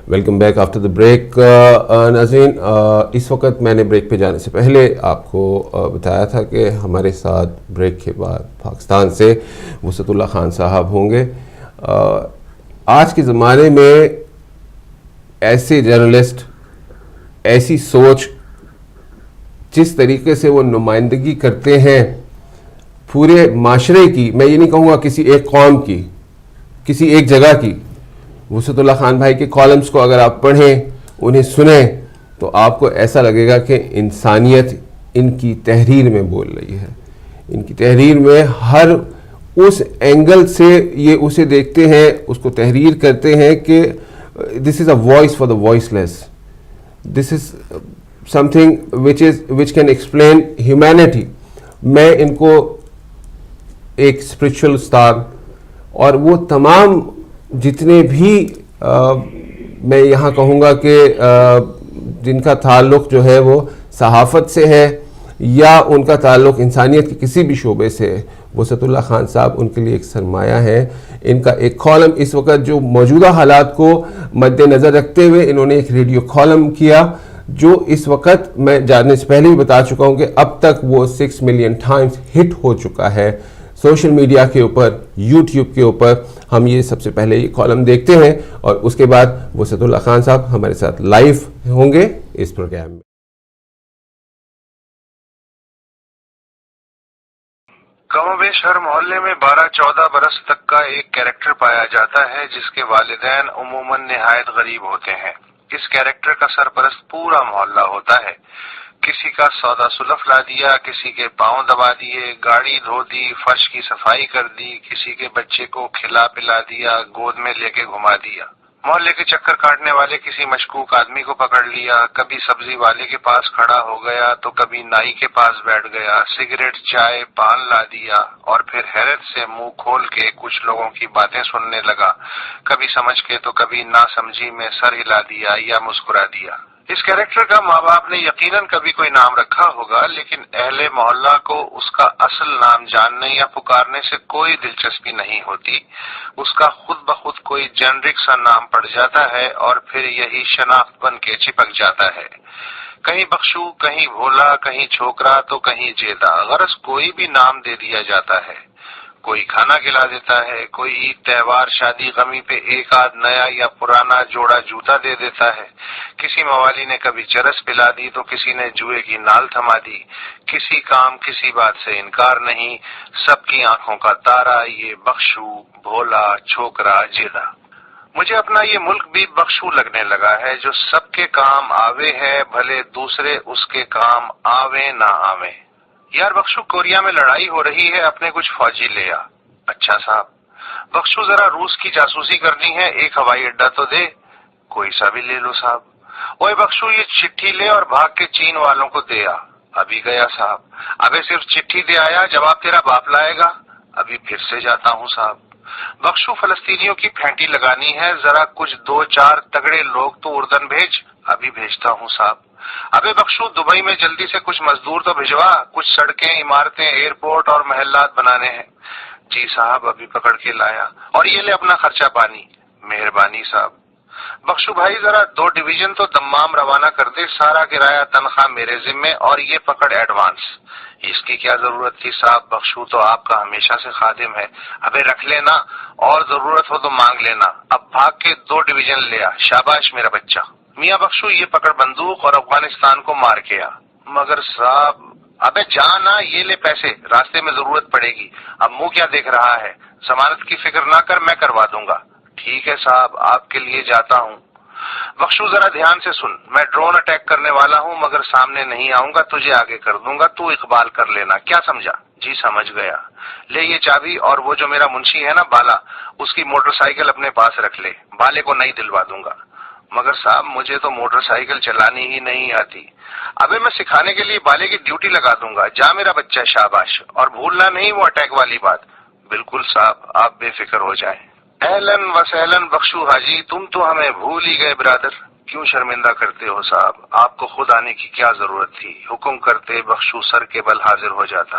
Welcome back after the break. ناظرین, اس وقت میں نے بریک پہ جانے سے پہلے آپ کو بتایا تھا کہ ہمارے ساتھ بریک کے بعد پاکستان سے وسعت اللہ خان صاحب ہوں گے. آج کے زمانے میں ایسے جرنلسٹ, ایسی سوچ, جس طریقے سے وہ نمائندگی کرتے ہیں پورے معاشرے کی, میں یہ نہیں کہوں گا کسی ایک قوم کی, کسی ایک جگہ کی. وسعت اللہ خان بھائی کے کالمز کو اگر آپ پڑھیں, انہیں سنیں, تو آپ کو ایسا لگے گا کہ انسانیت ان کی تحریر میں بول رہی ہے. ان کی تحریر میں ہر اس اینگل سے یہ اسے دیکھتے ہیں, اس کو تحریر کرتے ہیں کہ this is a voice for the وائس لیس, this is something which can explain humanity. میں ان کو ایک اسپرچل استاد اور وہ تمام جتنے بھی میں یہاں کہوں گا کہ جن کا تعلق جو ہے وہ صحافت سے ہے یا ان کا تعلق انسانیت کے کسی بھی شعبے سے ہے, وسعت اللہ خان صاحب ان کے لیے ایک سرمایہ ہے. ان کا ایک کالم اس وقت جو موجودہ حالات کو مد نظر رکھتے ہوئے انہوں نے ایک ریڈیو کالم کیا, جو اس وقت میں جاننے سے پہلے بھی بتا چکا ہوں کہ اب تک وہ 6 ملین ٹائمز ہٹ ہو چکا ہے سوشل میڈیا کے اوپر, یوٹیوب کے اوپر. ہم یہ سب سے پہلے یہ کالم دیکھتے ہیں اور اس کے بعد وسعت اللہ خان صاحب ہمارے ساتھ لائیو ہوں گے اس پروگرام میں. کم و بیش ہر محلے میں 12-14 برس تک کا ایک کیریکٹر پایا جاتا ہے جس کے والدین عموماً نہایت غریب ہوتے ہیں. اس کیریکٹر کا سرپرست پورا محلہ ہوتا ہے. کسی کا سودا سلف لا دیا, کسی کے پاؤں دبا دیے, گاڑی دھو دی, فرش کی صفائی کر دی, کسی کے بچے کو کھلا پلا دیا, گود میں لے کے گھما دیا. محلے کے چکر کاٹنے والے کسی مشکوک آدمی کو پکڑ لیا, کبھی سبزی والے کے پاس کھڑا ہو گیا تو کبھی نائی کے پاس بیٹھ گیا, سگریٹ چائے پان لا دیا اور پھر حیرت سے منہ کھول کے کچھ لوگوں کی باتیں سننے لگا, کبھی سمجھ کے تو کبھی ناسمجھی میں سر ہلا دیا یا مسکرا دیا. اس کیریکٹر کا ماں باپ نے یقیناً کبھی کوئی نام رکھا ہوگا, لیکن اہل محلہ کو اس کا اصل نام جاننے یا پکارنے سے کوئی دلچسپی نہیں ہوتی. اس کا خود بخود کوئی جنرک سا نام پڑ جاتا ہے اور پھر یہی شناخت بن کے چپک جاتا ہے. کہیں بخشو, کہیں بھولا, کہیں چھوکرا تو کہیں جیدا, غرض کوئی بھی نام دے دیا جاتا ہے. کوئی کھانا کھلا دیتا ہے, کوئی عید تہوار شادی غمی پہ ایک آدھ نیا یا پرانا جوڑا جوتا دے دیتا ہے. کسی موالی نے کبھی چرس پلا دی تو کسی نے جوئے کی نال تھما دی. کسی کام کسی بات سے انکار نہیں, سب کی آنکھوں کا تارا یہ بخشو, بھولا, چھوکرا, جیدا. مجھے اپنا یہ ملک بھی بخشو لگنے لگا ہے جو سب کے کام آوے ہے, بھلے دوسرے اس کے کام آوے نہ آوے. یار بخشو, کوریا میں لڑائی ہو رہی ہے, اپنے کچھ فوجی لے آ. اچھا صاحب. بخشو, ذرا روس کی جاسوسی کرنی ہے, ایک ہوائی اڈا تو دے. کوئی سا بھی لے لو صاحب. اوے بخشو, یہ چٹھی لے اور بھاگ کے چین والوں کو دے آ. ابھی گیا صاحب. ابے صرف چٹھی دے آیا, جواب تیرا باپ لائے گا. ابھی پھر سے جاتا ہوں صاحب. بخشو, فلسطینیوں کی پھینٹی لگانی ہے, ذرا کچھ 2-4 تگڑے لوگ تو اردن بھیج. ابھی بھیجتا ہوں صاحب. ابے بخشو, دبئی میں جلدی سے کچھ مزدور تو بھجوا, کچھ سڑکیں, عمارتیں, ایئرپورٹ اور محلات بنانے ہیں. جی صاحب, ابھی پکڑ کے لایا. اور یہ لے اپنا خرچہ پانی. مہربانی صاحب. بخشو بھائی, ذرا 2 ڈویژن تو دمام روانہ کر دے, سارا کرایہ تنخواہ میرے ذمے, اور یہ پکڑ ایڈوانس. اس کی کیا ضرورت تھی صاحب, بخشو تو آپ کا ہمیشہ سے خادم ہے. ابے رکھ لینا, اور ضرورت ہو تو مانگ لینا. اب بھاگ کے 2 ڈویژن لے آ. شاباش میرا بچہ. میاں بخشو, یہ پکڑ بندوق اور افغانستان کو مار کے آ. مگر صاحب. ابے جانا, یہ لے پیسے, راستے میں ضرورت پڑے گی. اب منہ کیا دیکھ رہا ہے, ضمانت کی فکر نہ کر, میں کروا دوں گا. ٹھیک ہے صاحب, آپ کے لیے جاتا ہوں. بخشو, ذرا دھیان سے سن, میں ڈرون اٹیک کرنے والا ہوں, مگر سامنے نہیں آؤں گا, تجھے آگے کر دوں گا, تو اقبال کر لینا. کیا سمجھا؟ جی سمجھ گیا. لے یہ چابی, اور وہ جو میرا منشی ہے نا بالا, اس کی موٹر سائیکل اپنے پاس رکھ لے, بالے کو نہیں دلوا دوں گا. مگر صاحب, مجھے تو موٹر سائیکل چلانی ہی نہیں آتی. ابے میں سکھانے کے لیے بالے کی ڈیوٹی لگا دوں گا. جا میرا بچہ, شاباش. اور بھولنا نہیں وہ اٹیک والی بات. بالکل صاحب, آپ بے فکر ہو جائیں. اہلن و سہلن بخشو حاجی, تم تو ہمیں بھول ہی گئے برادر. کیوں شرمندہ کرتے ہو صاحب, آپ کو خود آنے کی کیا ضرورت تھی. حکم کرتے بخشو سر کے بل حاضر ہو جاتا.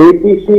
APC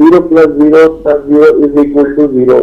0 + 0 + 0 = 0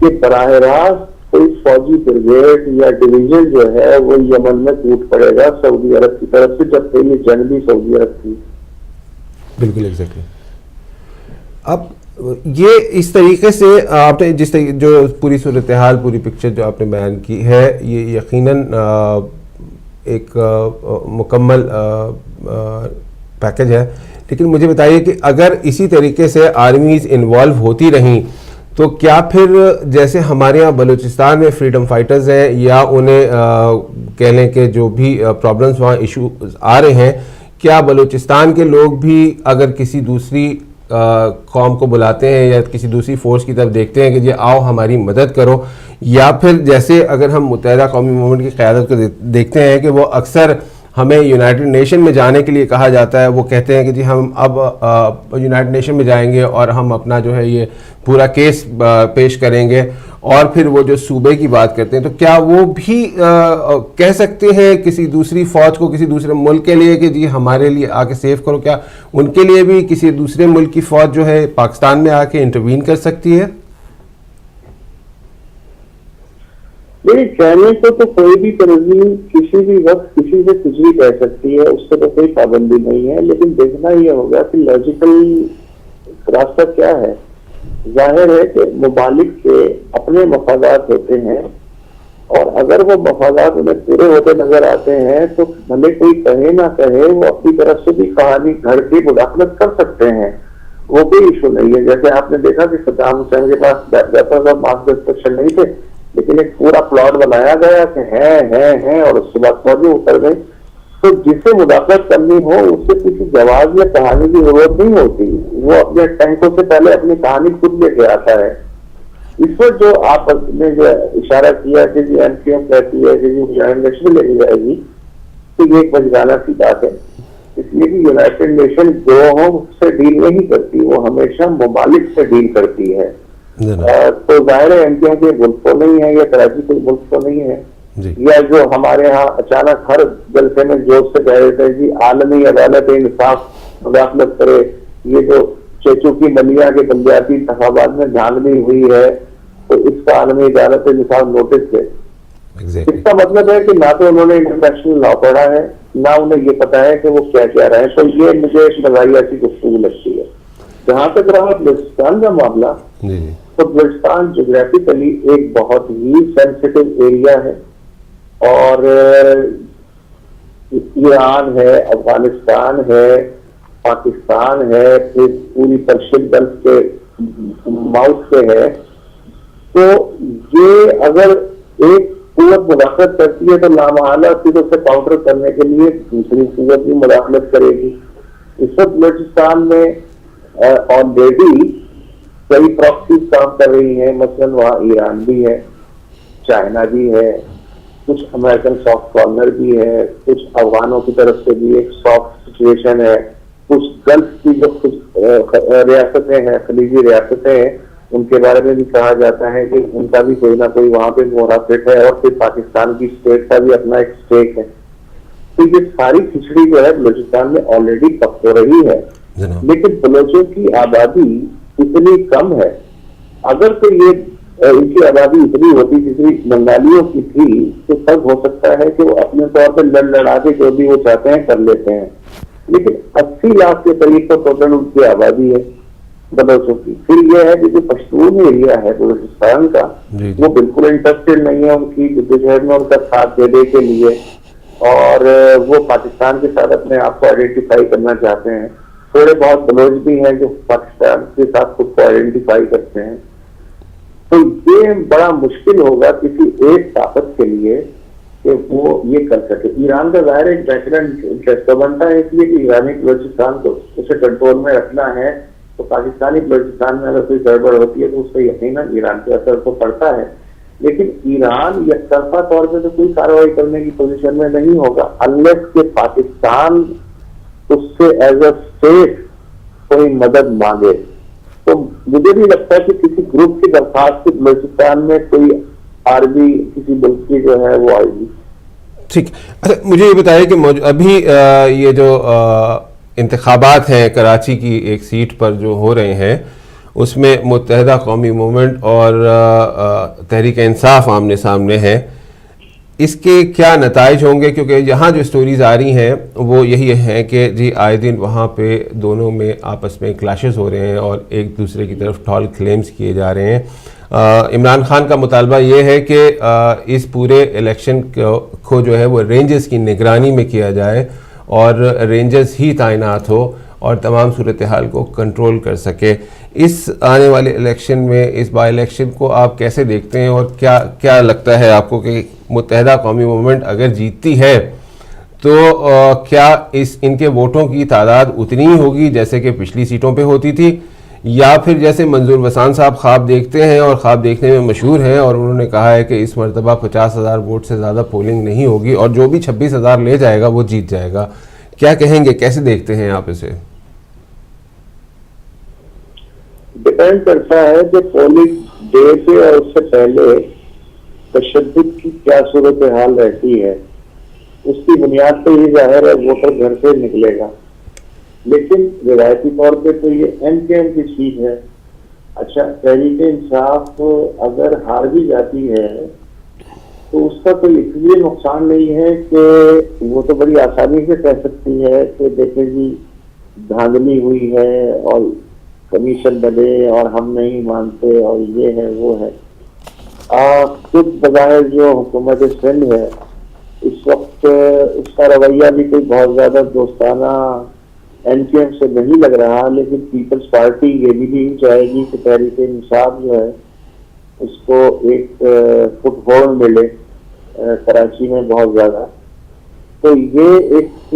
کہ براہ راست کوئی فوجی بریگیڈ یا ڈویژن جو ہے وہ یمن میں ٹوٹ پڑے گا سعودی عرب کی طرف سے، جبکہ یہ جنگ بھی سعودی عرب کی. بالکل ایگزیکٹلی. اب یہ اس طریقے سے آپ نے جس طریقے جو پوری صورتحال پوری پکچر جو آپ نے بیان کی ہے یہ یقیناً ایک مکمل پیکج ہے، لیکن مجھے بتائیے کہ اگر اسی طریقے سے آرمیز انوالو ہوتی رہیں تو کیا پھر جیسے ہمارے یہاں بلوچستان میں فریڈم فائٹرز ہیں یا انہیں کہہ لیں کہ جو بھی پرابلمس وہاں ایشوز آ رہے ہیں، کیا بلوچستان کے لوگ بھی اگر کسی دوسری قوم کو بلاتے ہیں یا کسی دوسری فورس کی طرف دیکھتے ہیں کہ جی آؤ ہماری مدد کرو، یا پھر جیسے اگر ہم متحدہ قومی موومنٹ کی قیادت کو دیکھتے ہیں کہ وہ اکثر ہمیں یونائٹڈ نیشن میں جانے کے لیے کہا جاتا ہے، وہ کہتے ہیں کہ جی ہم اب یونائٹڈ نیشن میں جائیں گے اور ہم اپنا جو ہے یہ پورا کیس پیش کریں گے، اور پھر وہ جو صوبے کی بات کرتے ہیں، تو کیا وہ بھی کہہ سکتے ہیں کسی دوسری فوج کو کسی دوسرے ملک کے لیے کہ جی ہمارے لیے آ کے سیو کرو؟ کیا ان کے لیے بھی کسی دوسرے ملک کی فوج جو ہے پاکستان میں آ کے انٹروین کر سکتی ہے؟ نہیں، کہنے کو تو کوئی بھی تنظیم کسی بھی وقت کسی سے کچھ بھی کہہ سکتی ہے، اس سے تو کوئی پابندی نہیں ہے، لیکن دیکھنا یہ ہوگا کہ لاجیکل راستہ کیا ہے. ظاہر ہے کہ ممالک کے اپنے مفادات ہوتے ہیں، اور اگر وہ مفادات انہیں پورے ہوتے نظر آتے ہیں تو بھلے کوئی کہے نہ کہے وہ اپنی طرف سے بھی کہانی گھڑ کے مداخلت کر سکتے ہیں، وہ کوئی ایشو نہیں ہے. جیسے آپ نے دیکھا کہ صدام حسین کے پاس ویپنز اور ماس ڈسٹرکشن نہیں تھے، لیکن ایک پورا پلاٹ بنایا گیا کہ ہیں اور اس کے بعد فوجی اتر گئی. تو جسے مداخلت کرنی ہو اس سے کسی جواز یا کہانی کی ضرورت نہیں ہوتی، وہ اپنے ٹینکوں سے پہلے اپنی کہانی خود لے کے آتا ہے. اس وقت جو آپ نے جو اشارہ کیا کہ جی ایم کیو کہتی ہے کہ جی یونائٹڈ نیشن میں لے جائے گی، تو یہ ایک مجھگانہ سی بات ہے، اس لیے کہ یونائٹڈ نیشن گروہوں سے ڈیل نہیں کرتی، وہ ہمیشہ ممالک سے ڈیل کرتی ہے. تو ظاہر ہے ایم کیو کے ملک کو نہیں ہے یا کراچی کے ملک کو نہیں ہے، یا جو ہمارے ہاں اچانک ہر جلسے میں جوش سے کہہ رہے تھے جی عالمی عدالت انصاف مداخلت کرے، یہ جو چیچو کی ملیا کے بلدیاتی انتخابات میں دھاندلی ہوئی ہے تو اس کا عالمی عدالت انصاف نوٹس ہے. اس کا مطلب ہے کہ نہ تو انہوں نے انٹرنیشنل لا پڑھا ہے، نہ انہیں یہ پتا ہے کہ وہ کیا کہہ رہے ہیں. تو یہ مجھے ایک نظریہ کی گفتگو لگتی ہے. جہاں تک رہا بلوچستان کا معاملہ، تو بلوچستان جغرافیکلی ایک بہت ہی سینسیٹیو ایریا ہے، اور ایران ہے، افغانستان ہے، پاکستان ہے، پھر پوری پرشین گلف کے ماؤتھ سے ہے. تو یہ اگر ایک قوت مداخلت کرتی ہے تو لامحالہ پھر اسے کاؤنٹر کرنے کے لیے دوسری قوت بھی مداخلت کرے گی. اس وقت بلوچستان میں آلریڈی کئی پراکسیز کام کر رہی ہیں، مثلاً وہاں ایران بھی ہے، چائنا بھی ہے، کچھ امریکن سافٹ کارنر بھی ہے، کچھ افغانوں کی طرف سے بھی ایک سافٹ سچویشن ہے، کچھ گلف کی جو کچھ ریاستیں ہیں، خلیجی ریاستیں ہیں، ان کے بارے میں بھی کہا جاتا ہے کہ ان کا بھی کوئی نہ کوئی وہاں پہ مرافق ہے، اور پھر پاکستان کی اسٹیٹ کا بھی اپنا ایک اسٹیٹ ہے. تو یہ ساری کھچڑی جو ہے بلوچستان میں آلریڈی پک ہو رہی ہے، لیکن بلوچوں کی آبادی اتنی کم ہے. اگر تو یہ ان کی آبادی اتنی ہوتی جتنی بنگالیوں کی تھی تو تب ہو سکتا ہے کہ وہ اپنے طور پہ لڑا کے جو بھی وہ چاہتے ہیں کر لیتے ہیں. لیکن 80 لاکھ کے قریب تو ٹوٹل ان کی آبادی ہے بلوچوں کی. پھر یہ ہے کہ جو پشتون ایریا ہے بلوچستان کا، وہ بالکل انٹرسٹڈ نہیں ہے ان کی جدوجہد میں ان کا ساتھ دینے کے لیے، اور وہ پاکستان کے ساتھ اپنے آپ کو آئیڈینٹیفائی کرنا چاہتے ہیں. تھوڑے بہت بلوچ بھی ہیں جو پاکستان کے ساتھ خود کو آئیڈینٹیفائی کرتے ہیں. تو یہ بڑا مشکل ہوگا کسی ایک طاقت کے لیے کہ وہ یہ کر سکے. ایران کا ظاہر ایک بہترین انٹرسٹ بنتا ہے اس لیے کہ ایرانی بلوچستان کو اسے کنٹرول میں رکھنا ہے، تو پاکستانی بلوچستان میں اگر کوئی گڑبڑ ہوتی ہے تو اس سے یقیناً ایران کے اثر تو پڑتا ہے. لیکن ایران یک طرفہ طور پہ تو کوئی کارروائی کرنے کی پوزیشن میں نہیں ہوگا انلیس کہ پاکستان اس سے ایز اے اسٹیٹ کوئی مدد مانگے. تو مجھے نہیں لگتا کہ کسی گروپ کی درخواست سے بلوچستان میں کوئی آرمی کسی ملک کی جو ہے وہ آئے گی. ٹھیک. اچھا مجھے یہ بتائیے کہ ابھی یہ جو انتخابات ہیں کراچی کی ایک سیٹ پر جو ہو رہے ہیں، اس میں متحدہ قومی موومنٹ اور تحریک انصاف آمنے سامنے ہیں. اس کے کیا نتائج ہوں گے؟ کیونکہ یہاں جو سٹوریز آ رہی ہیں وہ یہی ہیں کہ جی آئے دن وہاں پہ دونوں میں آپس میں کلاشز ہو رہے ہیں اور ایک دوسرے کی طرف ٹال کلیمز کیے جا رہے ہیں. عمران خان کا مطالبہ یہ ہے کہ اس پورے الیکشن کو جو ہے وہ رینجرز کی نگرانی میں کیا جائے اور رینجرز ہی تعینات ہو اور تمام صورتحال کو کنٹرول کر سکے. اس آنے والے الیکشن میں اس بائی الیکشن کو آپ کیسے دیکھتے ہیں اور کیا لگتا ہے آپ کو کہ متحدہ قومی موومنٹ اگر جیتتی ہے تو کیا ان کے ووٹوں کی تعداد اتنی ہی ہوگی جیسے کہ پچھلی سیٹوں پہ ہوتی تھی، یا پھر جیسے منظور وسان صاحب خواب دیکھتے ہیں اور خواب دیکھنے میں مشہور ہیں اور انہوں نے کہا ہے کہ اس مرتبہ 50,000 ووٹ سے زیادہ پولنگ نہیں ہوگی اور جو بھی 26,000 لے جائے گا وہ جیت جائے گا؟ کیا کہیں گے، کیسے دیکھتے ہیں آپ اسے؟ ڈپینڈ کرتا ہے کہ پولنگ ڈے سے اور اس سے پہلے تشدد کی کیا صورتحال رہتی ہے. اس کی بنیاد پہ یہ ظاہر ہے ووٹر گھر سے نکلے گا. لیکن روایتی طور پہ تو یہ ایم کے ایم کی سیٹ ہے. اچھا، تحریک انصاف اگر ہار بھی جاتی ہے تو اس کا کوئی اس لیے نقصان نہیں ہے کہ وہ تو بڑی آسانی سے کہہ سکتی ہے کہ دیکھیں جی دھاندلی ہوئی ہے اور کمیشن بنے اور ہم نہیں مانتے اور یہ ہے وہ ہے. خود بظاہر جو حکومت سندھ ہے اس وقت اس کا رویہ بھی کوئی بہت زیادہ دوستانہ این پی ایم سے نہیں لگ رہا، لیکن پیپلز پارٹی یہ بھی نہیں چاہے گی کہ تحریک انصاف جو ہے اس کو ایک فٹ ہولڈ ملے کراچی میں بہت زیادہ. تو یہ ایک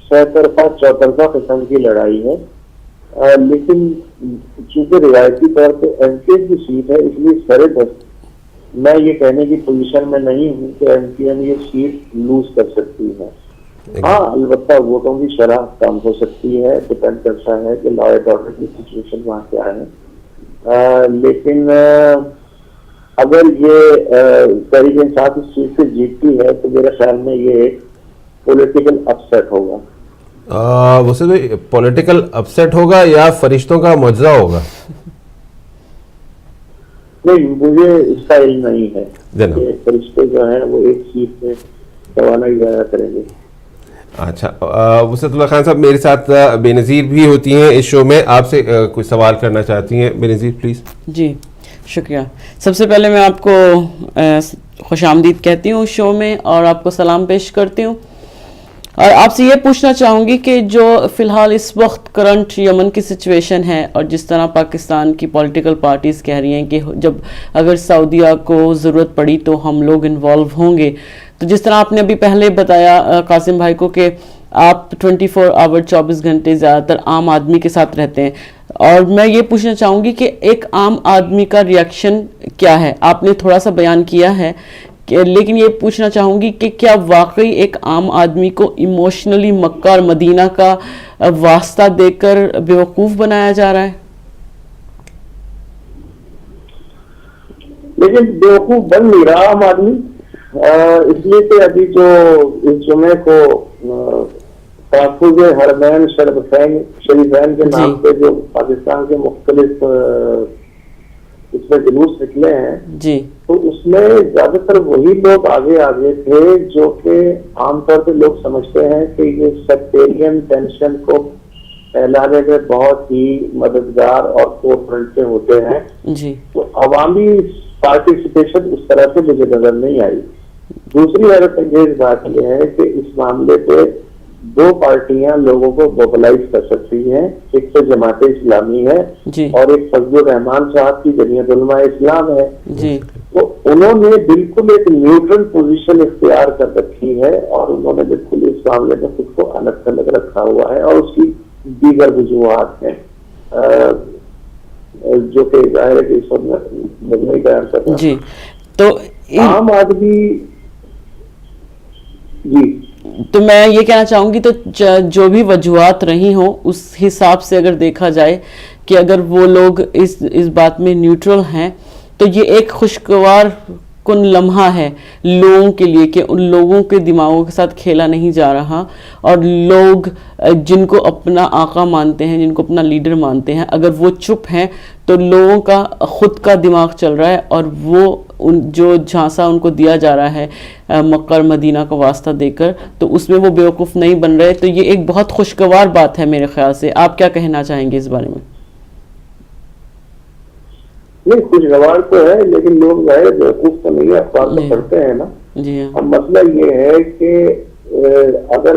سہ طرفہ چوطرفہ قسم کی لڑائی ہے. لیکن چونکہ روایتی طور پہ ایم پی ایم کی سیٹ ہے اس لیے سرے دست میں یہ کہنے کی پوزیشن میں نہیں ہوں کہ ایم پی ایم یہ سیٹ لوز کر سکتی ہے. ہاں، البتہ ووٹوں کی شرح کم ہو سکتی ہے، ڈپینڈ کرتا ہے کہ لا اینڈ آرڈر کی سچویشن وہاں کیا ہے. لیکن اگر یہ تحریک انصاف اس چیز سے جیتتی ہے تو میرے خیال میں یہ ایک پولیٹیکل اپسیٹ ہوگا. ویسے تو پولیٹیکل اپسیٹ ہوگا یا فرشتوں کا معجزہ ہوگا؟ نہیں، مجھے اس کا علم نہیں ہے کہ فرشتے جو ہیں وہ ایک سیٹ میں توانائی ضائع کریں گے. اچھا، وسعت اللہ خان صاحب میرے ساتھ بے نظیر بھی ہوتی ہیں اس شو میں، آپ سے کوئی سوال کرنا چاہتی ہیں بے نظیر پلیز. جی شکریہ. سب سے پہلے میں آپ کو خوش آمدید کہتی ہوں شو میں اور آپ کو سلام پیش کرتی ہوں اور آپ سے یہ پوچھنا چاہوں گی کہ جو فی الحال اس وقت کرنٹ یمن کی سچویشن ہے اور جس طرح پاکستان کی پولیٹیکل پارٹیز کہہ رہی ہیں کہ جب اگر سعودیہ کو ضرورت پڑی تو ہم لوگ انوالو ہوں گے، تو جس طرح آپ نے ابھی پہلے بتایا قاسم بھائی کو کہ آپ 24 آور 24 گھنٹے زیادہ تر عام آدمی کے ساتھ رہتے ہیں، اور میں یہ پوچھنا چاہوں گی کہ ایک عام آدمی کا ریاکشن کیا ہے؟ آپ نے تھوڑا سا بیان کیا ہے لیکن یہ پوچھنا چاہوں گی کہ کیا واقعی ایک عام آدمی کو ایموشنلی مکہ اور مدینہ کا واسطہ دے کر بیوقوف بنایا جا رہا ہے؟ لیکن بیوقوف بن نہیں رہا عام آدمی، اس لیے کہ ابھی جو اس جمعے کو تحفظ حرمین شریفین کے نام پہ جو پاکستان کے مختلف اس میں جلوس نکلے ہیں جی، تو اس میں زیادہ تر وہی لوگ آگے تھے جو کہ عام طور پہ لوگ سمجھتے ہیں کہ یہ سیکٹیرین ٹینشن کو پھیلانے میں بہت ہی مددگار اور کوپریٹو ہوتے ہیں جی. تو عوامی پارٹیسپیشن اس طرح سے مجھے نظر نہیں آئی. دوسری حیرت انگیز بات یہ ہے کہ اس معاملے پہ دو پارٹیاں لوگوں کو موبلائز کر سکتی ہیں، ایک تو جماعت اسلامی ہے جی. اور ایک فضل الرحمان صاحب کی جمعیت علماء اسلام ہے جی. تو انہوں نے بالکل ایک نیوٹرل پوزیشن اختیار کر رکھی ہے اور انہوں نے بالکل اس معاملے میں خود کو الگ تھلگ رکھا ہوا ہے، اور اس کی دیگر وجوہات ہیں جو کہ ظاہر ہے کہ اس وقت نہیں بیان کرتا جی. تو عام آدمی جی، تو میں یہ کہنا چاہوں گی تو جو بھی وجوہات رہی ہوں اس حساب سے اگر دیکھا جائے کہ اگر وہ لوگ اس بات میں نیوٹرل ہیں تو یہ ایک خوشگوار کن لمحہ ہے لوگوں کے لیے کہ ان لوگوں کے دماغوں کے ساتھ کھیلا نہیں جا رہا، اور لوگ جن کو اپنا آقا مانتے ہیں، جن کو اپنا لیڈر مانتے ہیں، اگر وہ چپ ہیں تو لوگوں کا خود کا دماغ چل رہا ہے، اور وہ جو جھانسا ان کو دیا جا رہا ہے مکہ اور مدینہ کا واسطہ دے کر، تو اس میں وہ بیوقوف نہیں بن رہے. تو یہ ایک بہت خوشگوار بات ہے میرے خیال سے. آپ کیا کہنا چاہیں گے اس بارے میں؟ نہیں، خوشگوار تو ہے، لیکن لوگ ظاہر بیوقوف تو نہیں ہے، افواہ تو پڑھتے ہیں نا. جی ہاں. اب مسئلہ یہ ہے کہ اگر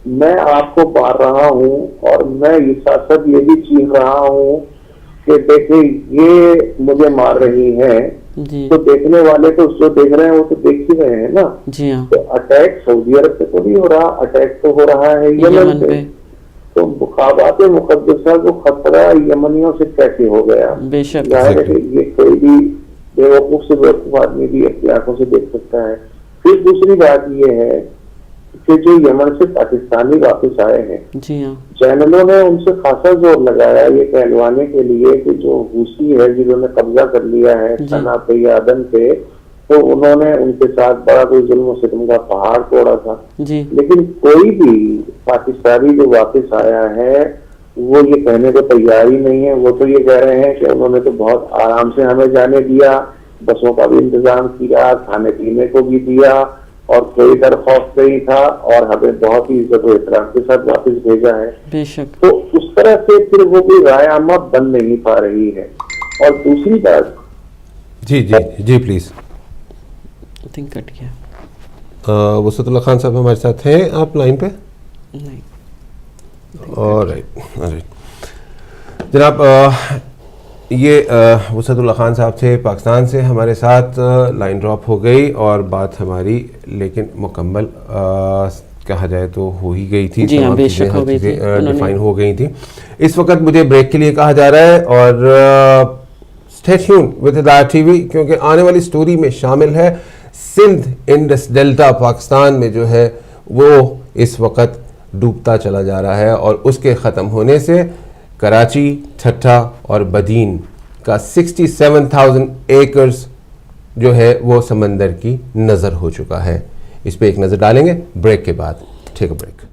میں آپ کو مار رہا ہوں اور میں یہ ساتھ ساتھ یہ بھی چیخ رہا ہوں کہ دیکھیں یہ مجھے مار رہی ہیں، جی تو دیکھنے والے تو جو دیکھ رہے ہیں وہ تو دیکھ ہی رہے ہیں نا. جی ہاں. تو اٹیک سعودی عرب پہ تو نہیں ہو رہا، اٹیک تو ہو رہا ہے یمن پہ. تو مقامات مقدسہ کو خطرہ یمنیوں سے کیسے ہو گیا؟ بے شک. ظاہر ہے کہ یہ کوئی بھی بیوقوف سے بیوقوف آدمی بھی اپنی آنکھوں سے دیکھ سکتا ہے. پھر دوسری بات یہ ہے کہ جو یمن سے پاکستانی واپس آئے ہیں، جی ہاں. چینلوں نے ان سے خاصا زور لگایا یہ کہلوانے کے لیے کہ جو حوثی ہے جنہوں نے قبضہ کر لیا ہے صنعاء پہ یا عدن پہ، تو انہوں نے ان کے ساتھ بڑا کوئی ظلم و ستم کا پہاڑ توڑا تھا. جی. لیکن کوئی بھی پاکستانی جو واپس آیا ہے وہ یہ کہنے کو تیار ہی نہیں ہے. وہ تو یہ کہہ رہے ہیں کہ انہوں نے تو بہت آرام سے ہمیں جانے دیا، بسوں کا بھی انتظام کیا، کھانے پینے کو بھی دیا، اور کوئی ڈر خوف نہیں تھا، اور ہمیں بہت ہی عزت و احترام کے ساتھ واپس بھیجا ہے. بے شک. تو اس طرح سے پھر وہ کوئی رائے عامہ بن نہیں پا رہی ہے. اور دوسری بات، جی جی جی پلیز. کٹ گیا. وسعت اللہ خان صاحب ہمارے ساتھ ہیں، آپ لائن پہ؟ نہیں. جناب یہ وسعت اللہ خان صاحب تھے پاکستان سے ہمارے ساتھ. لائن ڈراپ ہو گئی اور بات ہماری لیکن مکمل کہا جائے تو ہو ہی گئی تھی. جی ہاں، بے چیزیں شک ہو گئی تھی، ڈیفائن ہو گئی تھی. اس وقت مجھے بریک کے لیے کہا جا رہا ہے، اور اسٹے ٹیون وتھ ہدایت ٹی وی، کیونکہ آنے والی سٹوری میں شامل ہے سندھ انڈس ڈیلٹا پاکستان میں جو ہے وہ اس وقت ڈوبتا چلا جا رہا ہے، اور اس کے ختم ہونے سے کراچی، ٹھٹھا اور بدین کا 67,000 ایکرز جو ہے وہ سمندر کی نظر ہو چکا ہے. اس پہ ایک نظر ڈالیں گے بریک کے بعد. ٹیک اے بریک.